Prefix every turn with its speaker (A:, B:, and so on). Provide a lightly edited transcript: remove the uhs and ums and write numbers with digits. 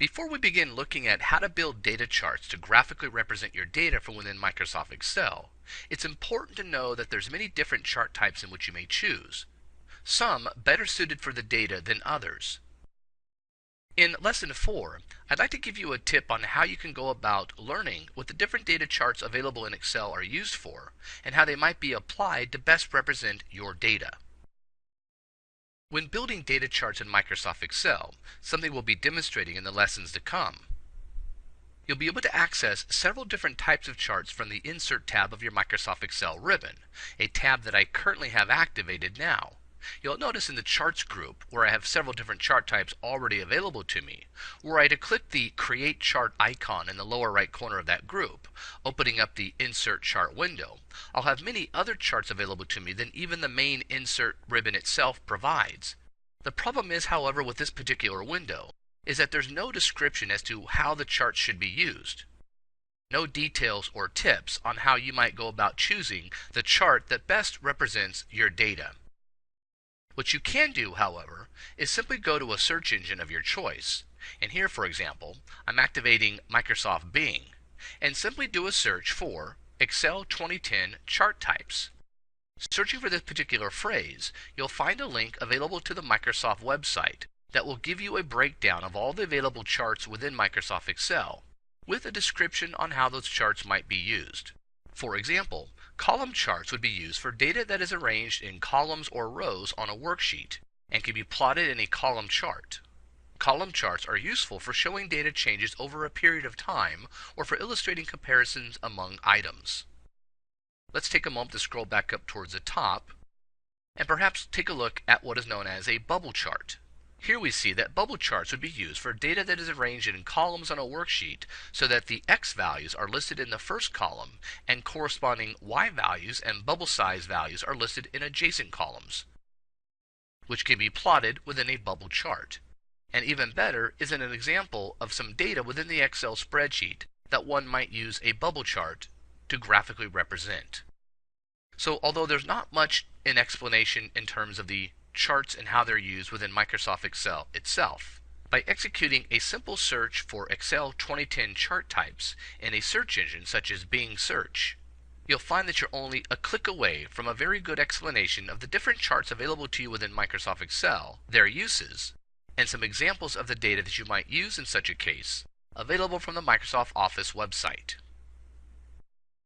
A: Before we begin looking at how to build data charts to graphically represent your data from within Microsoft Excel, it's important to know that there's many different chart types in which you may choose, some better suited for the data than others. In Lesson 4, I'd like to give you a tip on how you can go about learning what the different data charts available in Excel are used for and how they might be applied to best represent your data. When building data charts in Microsoft Excel, something we'll be demonstrating in the lessons to come, you'll be able to access several different types of charts from the Insert tab of your Microsoft Excel ribbon, a tab that I currently have activated now. You'll notice in the Charts group, where I have several different chart types already available to me, were I to click the Create Chart icon in the lower right corner of that group, opening up the Insert Chart window, I'll have many other charts available to me than even the main Insert ribbon itself provides. The problem is, however, with this particular window, is that there's no description as to how the chart should be used. No details or tips on how you might go about choosing the chart that best represents your data. What you can do, however, is simply go to a search engine of your choice, and here, for example, I'm activating Microsoft Bing, and simply do a search for Excel 2010 chart types. Searching for this particular phrase, you'll find a link available to the Microsoft website that will give you a breakdown of all the available charts within Microsoft Excel, with a description on how those charts might be used. For example, column charts would be used for data that is arranged in columns or rows on a worksheet and can be plotted in a column chart. Column charts are useful for showing data changes over a period of time or for illustrating comparisons among items. Let's take a moment to scroll back up towards the top and perhaps take a look at what is known as a bubble chart. Here we see that bubble charts would be used for data that is arranged in columns on a worksheet so that the X values are listed in the first column and corresponding Y values and bubble size values are listed in adjacent columns, which can be plotted within a bubble chart. And even better is an example of some data within the Excel spreadsheet that one might use a bubble chart to graphically represent. So although there's not much in explanation in terms of the charts and how they're used within Microsoft Excel itself, by executing a simple search for Excel 2010 chart types in a search engine such as Bing Search, you'll find that you're only a click away from a very good explanation of the different charts available to you within Microsoft Excel, their uses, and some examples of the data that you might use in such a case, available from the Microsoft Office website.